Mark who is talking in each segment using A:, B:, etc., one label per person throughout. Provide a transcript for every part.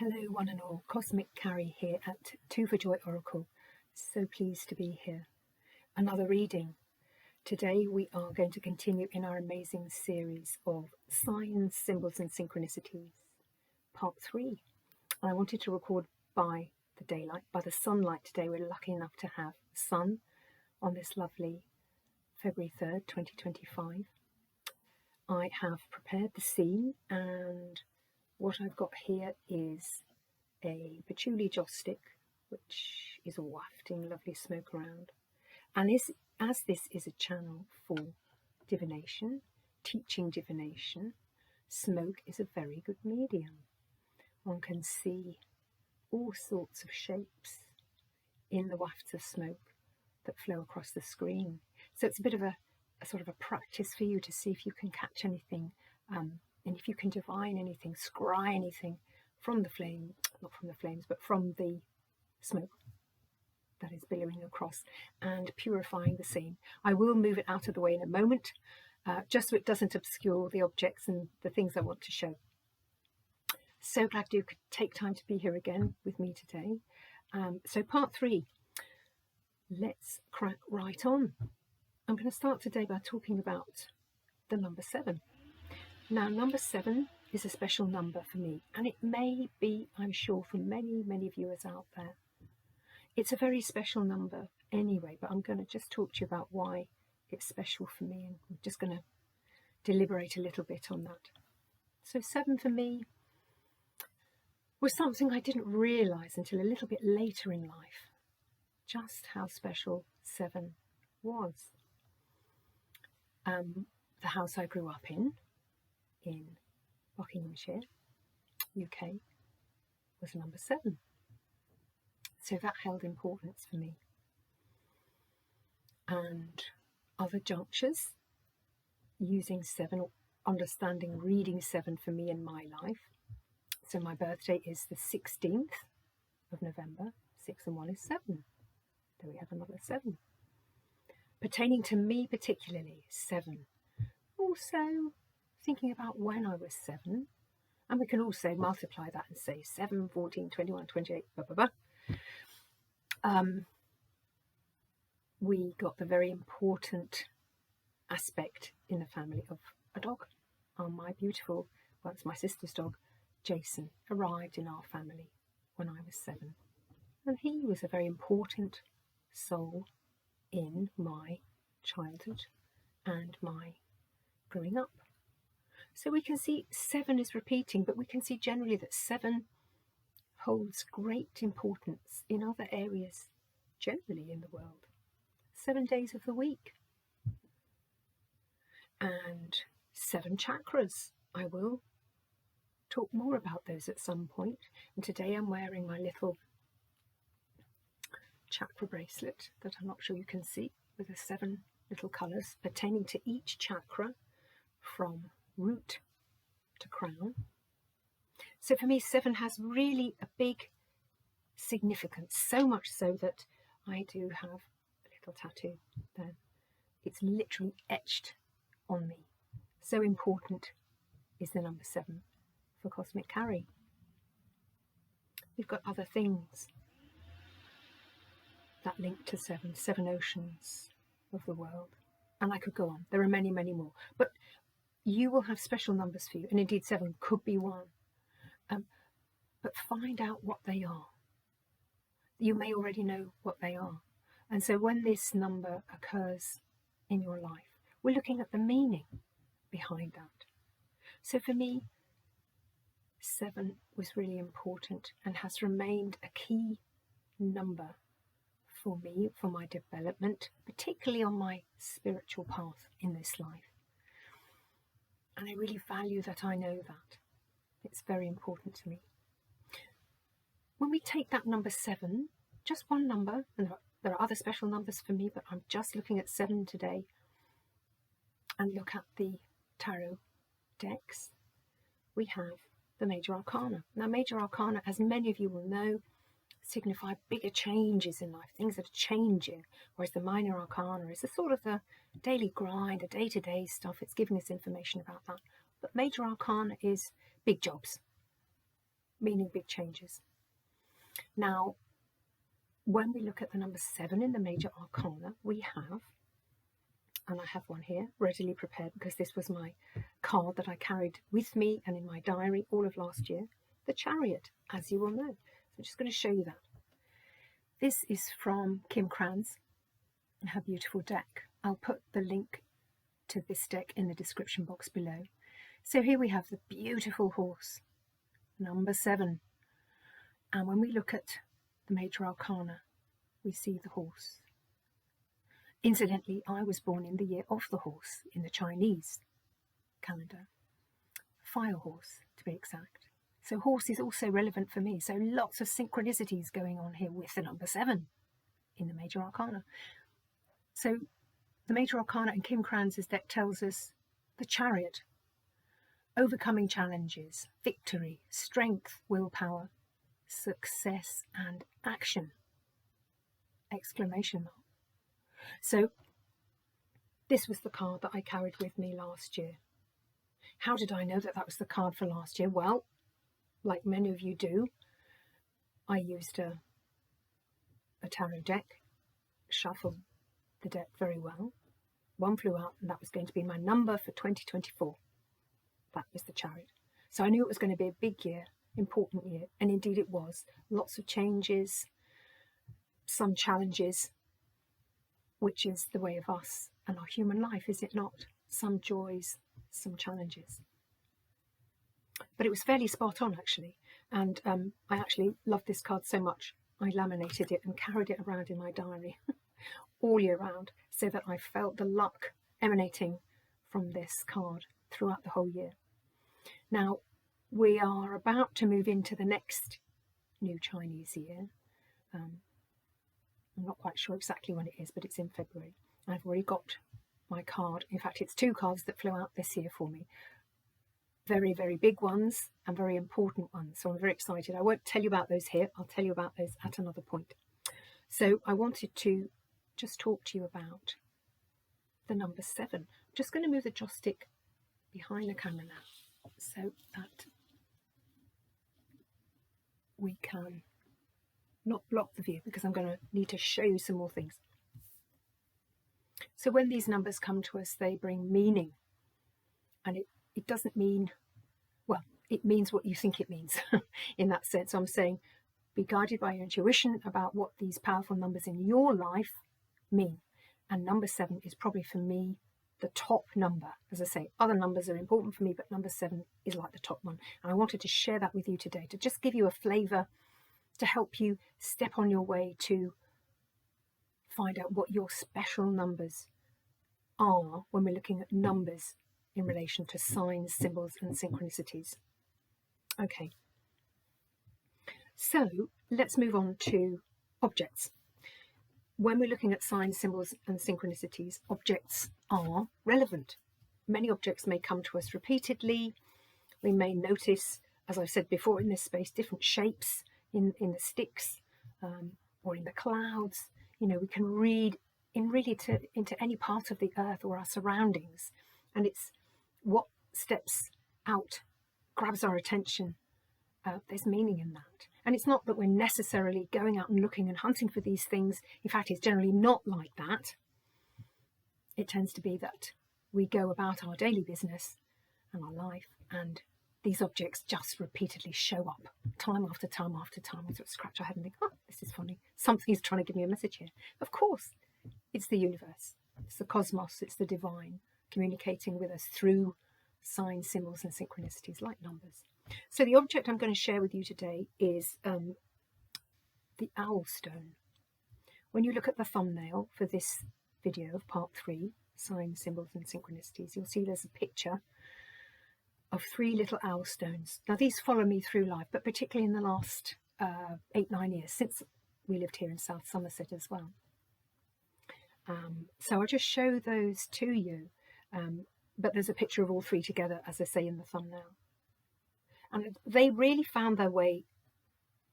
A: Hello one and all, Cosmic Carrie here at 2 for Joy Oracle. So pleased to be here. Another reading. Today we are going to continue in our amazing series of signs, symbols and synchronicities. Part 3. I wanted to record by the sunlight today. We're lucky enough to have sun on this lovely February 3rd, 2025. I have prepared the scene, and what I've got here is a patchouli joss stick, which is wafting lovely smoke around. And as this is a channel for divination, teaching divination, smoke is a very good medium. One can see all sorts of shapes in the wafts of smoke that flow across the screen. So it's a bit of a sort of a practice for you to see if you can catch anything, and if you can divine anything, scry anything from the flame, not from the flames, but from the smoke that is billowing across and purifying the scene. I will move it out of the way in a moment, just so it doesn't obscure the objects and the things I want to show. So glad you could take time to be here again with me today. So part 3, let's crack right on. I'm going to start today by talking about the number 7. Now, number 7 is a special number for me, and it may be, I'm sure, for many, many viewers out there. It's a very special number anyway, but I'm going to just talk to you about why it's special for me, and I'm just going to deliberate a little bit on that. So 7 for me was something I didn't realise until a little bit later in life, just how special 7 was. The house I grew up in Buckinghamshire, UK, was number 7. So that held importance for me. And other junctures, using 7, understanding, reading 7 for me in my life. So my birthday is the 16th of November. 6 and 1 is 7. There we have another 7. Pertaining to me particularly, 7. Also, thinking about when I was 7, and we can also multiply that and say 7, 14, 21, 28, blah, blah, blah. We got the very important aspect in the family of a dog. My beautiful, well, it's my sister's dog, Jason, arrived in our family when I was 7. And he was a very important soul in my childhood and my growing up. So we can see 7 is repeating, but we can see generally that 7 holds great importance in other areas generally in the world. 7 days of the week. And 7 chakras. I will talk more about those at some point. And today I'm wearing my little chakra bracelet that I'm not sure you can see, with the 7 little colours pertaining to each chakra from root to crown. So for me, 7 has really a big significance, so much so that I do have a little tattoo there. It's literally etched on me. So important is the number 7 for Cosmic Carrie. We've got other things that link to 7 oceans of the world, and I could go on. There are many, many more, but you will have special numbers for you, and indeed 7 could be one. But find out what they are. You may already know what they are. And so when this number occurs in your life, we're looking at the meaning behind that. So for me, 7 was really important and has remained a key number for me, for my development, particularly on my spiritual path in this life. And I really value that I know that. It's very important to me. When we take that number 7, just one number, and there are other special numbers for me, but I'm just looking at 7 today, and look at the tarot decks, we have the Major Arcana. Now, Major Arcana, as many of you will know, signify bigger changes in life, things that are changing, whereas the Minor Arcana is the sort of the daily grind, the day-to-day stuff. It's giving us information about that. But Major Arcana is big jobs, meaning big changes. Now, when we look at the number 7 in the major arcana, we have, and I have one here readily prepared because this was my card that I carried with me and in my diary all of last year, the Chariot, as you will know. So I'm just going to show you that. This is from Kim Kranz and her beautiful deck. I'll put the link to this deck in the description box below. So here we have the beautiful horse, number 7. And when we look at the major arcana, we see the horse. Incidentally, I was born in the year of the horse in the Chinese calendar. Fire horse, to be exact. So horse is also relevant for me. So lots of synchronicities going on here with the number 7 in the major arcana. So the major arcana in Kim Kranz's deck tells us the Chariot, overcoming challenges, victory, strength, willpower, success and action, exclamation mark. So this was the card that I carried with me last year. How did I know that that was the card for last year? Well, like many of you do, I used a tarot deck, shuffled the deck very well. One flew out and that was going to be my number for 2024. That was the Chariot. So I knew it was going to be a big year, important year, and indeed it was. Lots of changes, some challenges, which is the way of us and our human life, is it not? Some joys, some challenges. But it was fairly spot on, actually. And I actually loved this card so much, I laminated it and carried it around in my diary all year round, so that I felt the luck emanating from this card throughout the whole year. Now, we are about to move into the next new Chinese year. I'm not quite sure exactly when it is, but it's in February. I've already got my card. In fact, it's 2 cards that flew out this year for me. Very, very big ones and very important ones. So I'm very excited. I won't tell you about those here. I'll tell you about those at another point. So I wanted to just talk to you about the number 7. I'm just going to move the joss stick behind the camera now so that we can not block the view, because I'm going to need to show you some more things. So when these numbers come to us, they bring meaning, and it doesn't mean, well, it means what you think it means in that sense. So I'm saying be guided by your intuition about what these powerful numbers in your life mean. And number 7 is probably for me the top number. As I say, other numbers are important for me, but number 7 is like the top one. And I wanted to share that with you today to just give you a flavour, to help you step on your way to find out what your special numbers are when we're looking at numbers in relation to signs, symbols and synchronicities. Okay, so let's move on to objects. When we're looking at signs, symbols and synchronicities, objects are relevant. Many objects may come to us repeatedly. We may notice, as I've said before in this space, different shapes in the sticks or in the clouds. You know, we can read into any part of the earth or our surroundings, and it's what steps out, grabs our attention. There's meaning in that. And it's not that we're necessarily going out and looking and hunting for these things. In fact, it's generally not like that. It tends to be that we go about our daily business and our life, and these objects just repeatedly show up time after time after time. We sort of scratch our head and think, oh, this is funny. Something's trying to give me a message here. Of course, it's the universe. It's the cosmos. It's the divine communicating with us through signs, symbols and synchronicities like numbers. So the object I'm going to share with you today is the owl stone. When you look at the thumbnail for this video of part 3, signs, symbols and synchronicities, you'll see there's a picture of 3 little owl stones. Now these follow me through life, but particularly in the last 8-9 years, since we lived here in South Somerset as well. So I'll just show those to you, but there's a picture of all 3 together, as I say in the thumbnail. And they really found their way,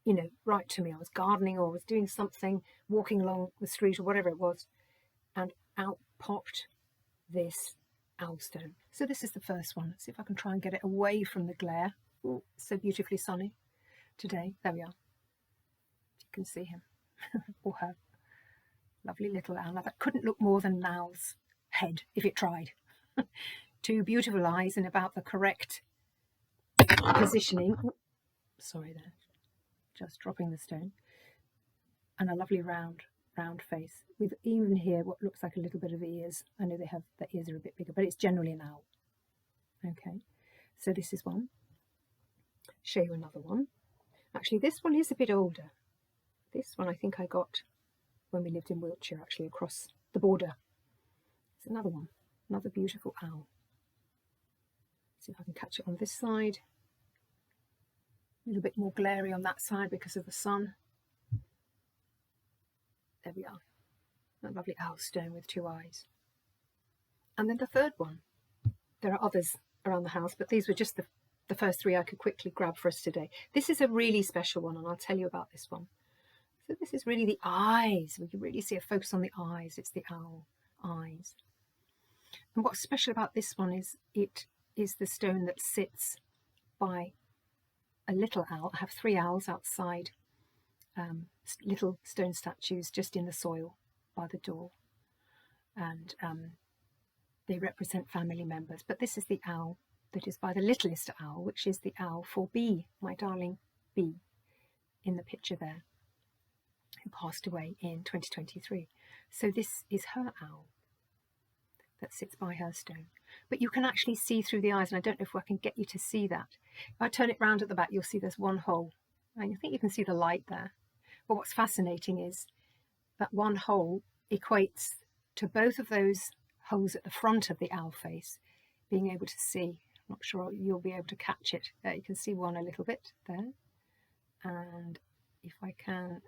A: you know, right to me. I was gardening or I was doing something, walking along the street or whatever it was, and out popped this owl stone. So this is the first one. Let's see if I can try and get it away from the glare. Ooh, so beautifully sunny. today. There we are. You can see him or her. Lovely little owl. Now, that couldn't look more than an owl's head if it tried. Two beautiful eyes and about the correct positioning. Ooh, sorry there, just dropping the stone. And a lovely round face with even here what looks like a little bit of ears. I know the ears are a bit bigger, but it's generally an owl. Okay, so this is one. Show you another one. Actually, this one is a bit older. This one I think I got when we lived in Wiltshire, actually across the border. It's another one, another beautiful owl. See if I can catch it on this side. A little bit more glary on that side because of the sun. There we are. That lovely owl stone with two eyes. And then the third one. There are others around the house, but these were just the first three I could quickly grab for us today. This is a really special one, and I'll tell you about this one. So this is really the eyes. We can really see a focus on the eyes. It's the owl eyes. And what's special about this one is it is the stone that sits by a little owl. I have three owls outside, little stone statues just in the soil by the door. And they represent family members. But this is the owl that is by the littlest owl, which is the owl for Bee, my darling Bee, in the picture there, who passed away in 2023. So this is her owl that sits by her stone. But you can actually see through the eyes, and I don't know if I can get you to see that. If I turn it round at the back, you'll see there's one hole. And I think you can see the light there. But what's fascinating is that one hole equates to both of those holes at the front of the owl face being able to see. I'm not sure you'll be able to catch it. You can see one a little bit there. And if I can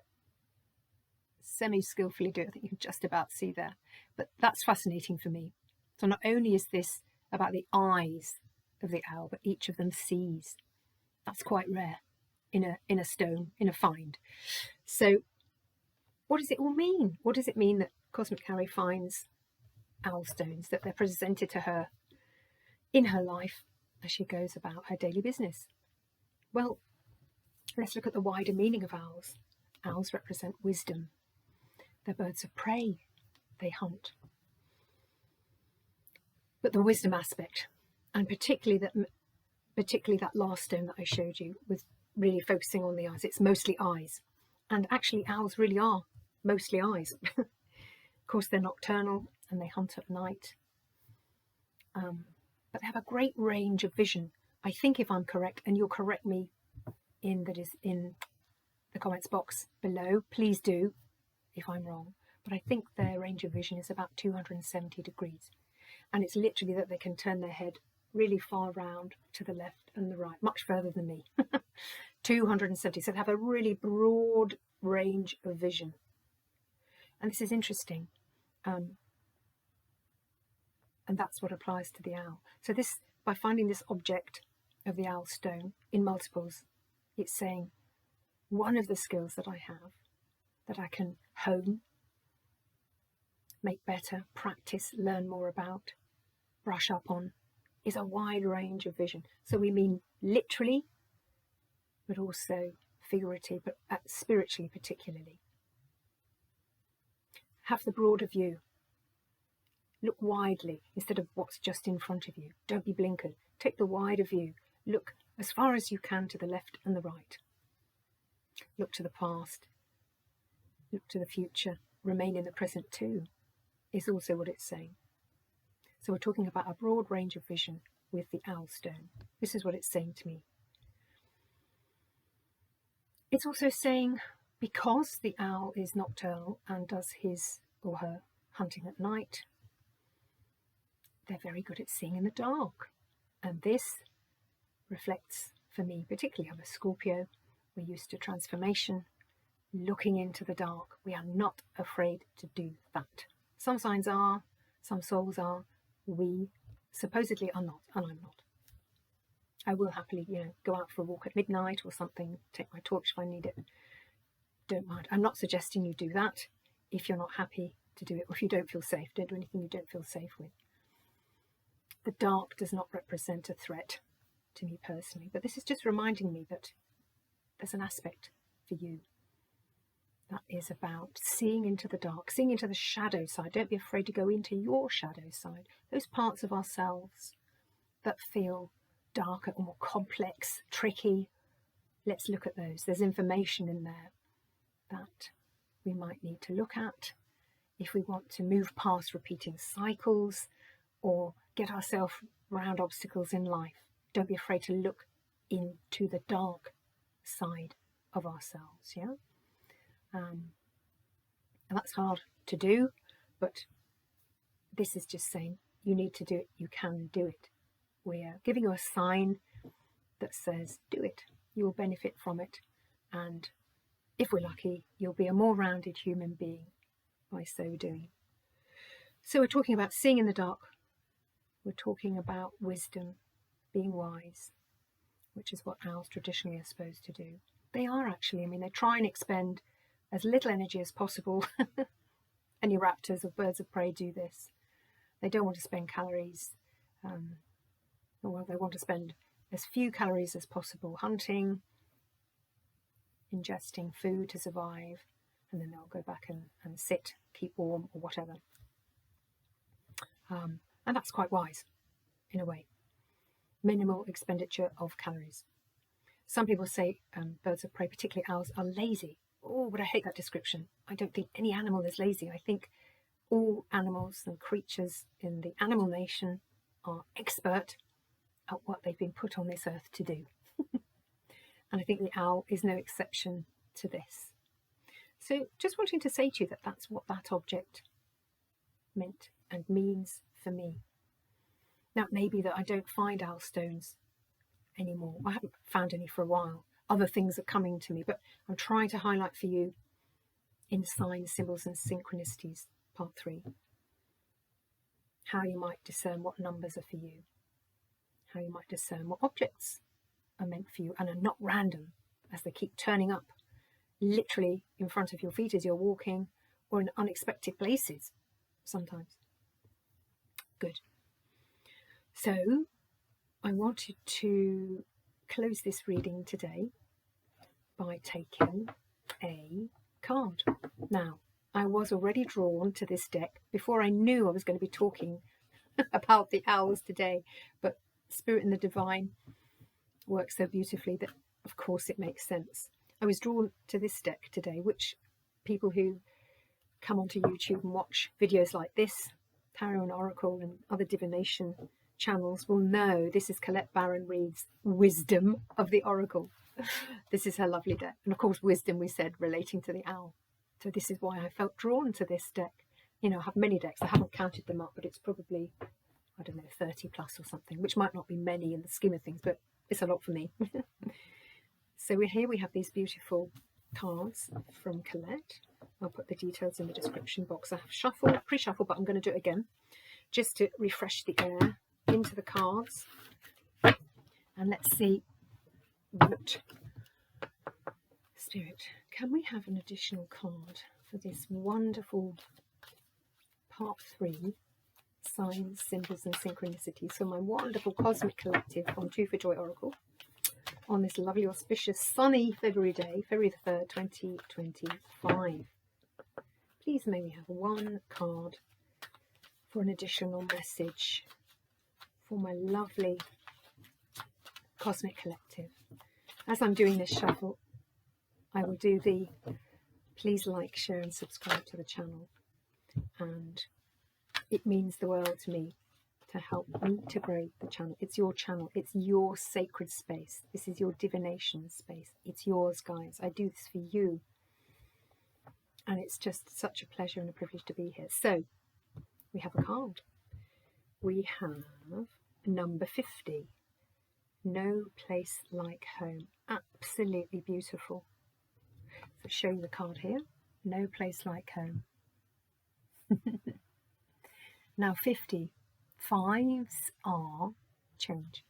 A: semi-skillfully do it, I think you can just about see there. But that's fascinating for me. So not only is this about the eyes of the owl, but each of them sees. That's quite rare in a stone, in a find. So what does it all mean? What does it mean that Cosmic Carrie finds owl stones, that they're presented to her in her life as she goes about her daily business? Well, let's look at the wider meaning of owls. Owls represent wisdom. They're birds of prey. They hunt. But the wisdom aspect, and particularly that last stone that I showed you, with really focusing on the eyes. It's mostly eyes. And actually owls really are mostly eyes. Of course, they're nocturnal and they hunt at night. But they have a great range of vision. I think, if I'm correct, and you'll correct me in the comments box below, please do if I'm wrong. But I think their range of vision is about 270 degrees. And it's literally that they can turn their head really far round to the left and the right, much further than me. 270. So they have a really broad range of vision. And this is interesting. And that's what applies to the owl. So this, by finding this object of the owl stone in multiples, it's saying one of the skills that I have, that I can hone, make better, practice, learn more about, brush up on, is a wide range of vision. So we mean literally, but also figurative, but spiritually particularly. Have the broader view. Look widely instead of what's just in front of you. Don't be blinkered. Take the wider view. Look as far as you can to the left and the right. Look to the past. Look to the future. Remain in the present too, is also what it's saying. So we're talking about a broad range of vision with the owl stone. This is what it's saying to me. It's also saying, because the owl is nocturnal and does his or her hunting at night, they're very good at seeing in the dark. And this reflects, for me particularly, I'm a Scorpio, we're used to transformation, looking into the dark. We are not afraid to do that. Some signs are, some souls are, we supposedly are not, and I'm not. I will happily, go out for a walk at midnight or something, take my torch if I need it. Don't mind. I'm not suggesting you do that if you're not happy to do it, or if you don't feel safe. Don't do anything you don't feel safe with. The dark does not represent a threat to me personally, but this is just reminding me that there's an aspect for you that is about seeing into the dark, seeing into the shadow side. Don't be afraid to go into your shadow side, those parts of ourselves that feel darker or more complex, tricky. Let's look at those. There's information in there that we might need to look at if we want to move past repeating cycles or get ourselves around obstacles in life. Don't be afraid to look into the dark side of ourselves, yeah? And that's hard to do, but this is just saying you need to do it, you can do it. We are giving you a sign that says do it, you will benefit from it, and if we're lucky, you'll be a more rounded human being by so doing. So we're talking about seeing in the dark, we're talking about wisdom, being wise, which is what owls traditionally are supposed to do. They are actually, I mean, they try and expend as little energy as possible. Any raptors or birds of prey do this. They don't want to spend calories, or they want to spend as few calories as possible hunting, ingesting food to survive, and then they'll go back and sit, keep warm or whatever. And that's quite wise in a way. Minimal expenditure of calories. Some people say birds of prey, particularly owls, are lazy. Oh, but I hate that description. I don't think any animal is lazy. I think all animals and creatures in the animal nation are expert at what they've been put on this earth to do. And I think the owl is no exception to this. So just wanting to say to you that that's what that object meant and means for me. Now, it may be that I don't find owl stones anymore. I haven't found any for a while. Other things are coming to me, but I'm trying to highlight for you in Signs, Symbols and Synchronicities, Part 3, how you might discern what numbers are for you, how you might discern what objects are meant for you and are not random as they keep turning up literally in front of your feet as you're walking or in unexpected places sometimes. Good. So I wanted to close this reading today by taking a card. Now, I was already drawn to this deck before I knew I was going to be talking about the owls today, but Spirit and the Divine works so beautifully that, of course, it makes sense. I was drawn to this deck today, which people who come onto YouTube and watch videos like this, Tarot and Oracle and other divination channels will know this is Colette Baron-Reid's Wisdom of the Oracle. This is her lovely deck. And of course, wisdom, we said, relating to the owl. So this is why I felt drawn to this deck. You know, I have many decks. I haven't counted them up, but it's probably, I don't know, 30 plus or something, which might not be many in the scheme of things, but it's a lot for me. So here we have these beautiful cards from Colette. I'll put the details in the description box. I have shuffled, pre-shuffled, but I'm going to do it again just to refresh the air into the cards. And let's see what Spirit, can we have an additional card for this wonderful Part 3, Signs, Symbols and Synchronicities, for my wonderful Cosmic Collective on Two for Joy Oracle on this lovely auspicious sunny February day, February the 3rd, 2025. Please may we have one card for an additional message for my lovely Cosmic Collective. As I'm doing this shuffle, I will do the please like, share and subscribe to the channel, and it means the world to me to help me to grow the channel. It's your channel, it's your sacred space, this is your divination space, it's yours, guys. I do this for you, and it's just such a pleasure and a privilege to be here. So we have a card. We have number 50, No Place Like Home. Absolutely beautiful. So show you the card here. No place like home. Now 50, fives are change.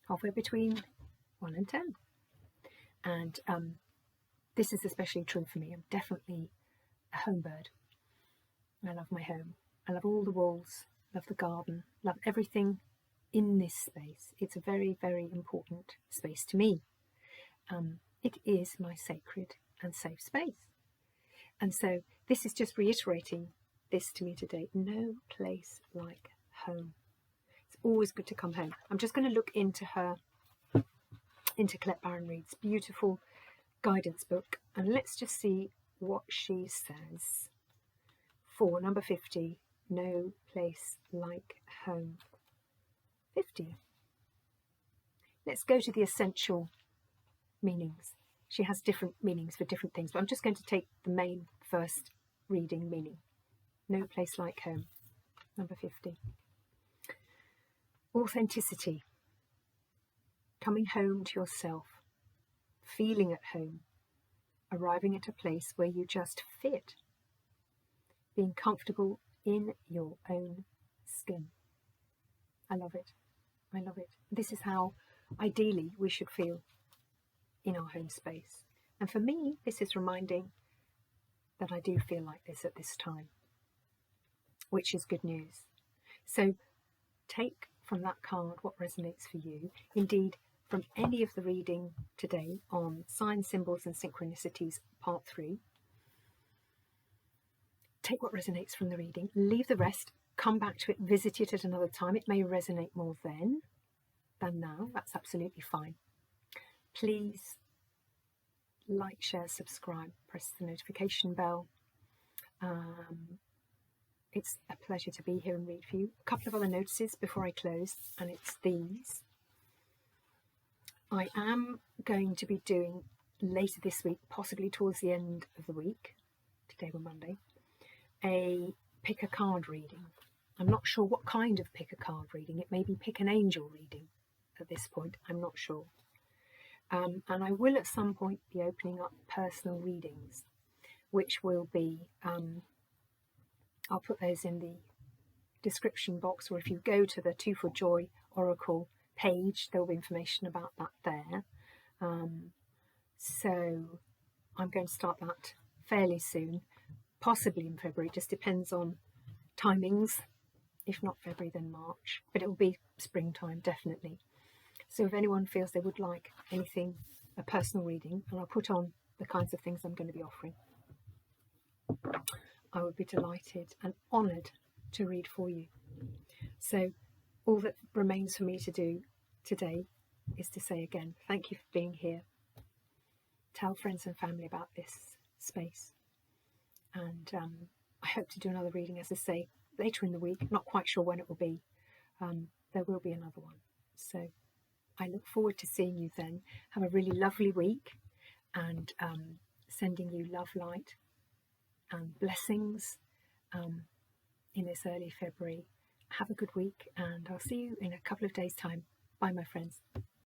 A: Halfway between 1 and 10. And this is especially true for me. I'm definitely a home bird. I love my home. I love all the walls, love the garden, love everything in this space. It's a very, very important space to me. It is my sacred and safe space. And so this is just reiterating this to me today. No place like home. It's always good to come home. I'm just going to look into Colette Baron Reid's beautiful guidance book, and let's just see what she says for number 50, no place like home. 50. Let's go to the essential meanings. She has different meanings for different things, but I'm just going to take the main first reading meaning. No place like home, number 50. Authenticity. Coming home to yourself, feeling at home, arriving at a place where you just fit, being comfortable in your own skin. I love it. I love it. This is how ideally we should feel in our home space. And for me, this is reminding that I do feel like this at this time, which is good news. So take from that card what resonates for you. Indeed, from any of the reading today on Signs, Symbols and Synchronicities, Part 3, take what resonates from the reading, leave the rest, come back to it, visit it at another time. It may resonate more then than now. That's absolutely fine. Please like, share, subscribe, press the notification bell. It's a pleasure to be here and read for you. A couple of other notices before I close, and it's these. I am going to be doing later this week, possibly towards the end of the week, today we're Monday, a pick a card reading. I'm not sure what kind of pick a card reading. It may be pick an angel reading at this point, I'm not sure. And I will at some point be opening up personal readings, which will be, I'll put those in the description box, or if you go to the Two for Joy Oracle page, there will be information about that there. So I'm going to start that fairly soon, possibly in February, just depends on timings. If not February, then March, but it will be springtime, definitely. So if anyone feels they would like anything, a personal reading, and I'll put on the kinds of things I'm going to be offering, I would be delighted and honoured to read for you. So all that remains for me to do today is to say again, thank you for being here. Tell friends and family about this space. And I hope to do another reading, as I say, later in the week. Not quite sure when it will be. There will be another one. So I look forward to seeing you then. Have a really lovely week, and sending you love, light and blessings in this early February. Have a good week, and I'll see you in a couple of days' time. Bye, my friends.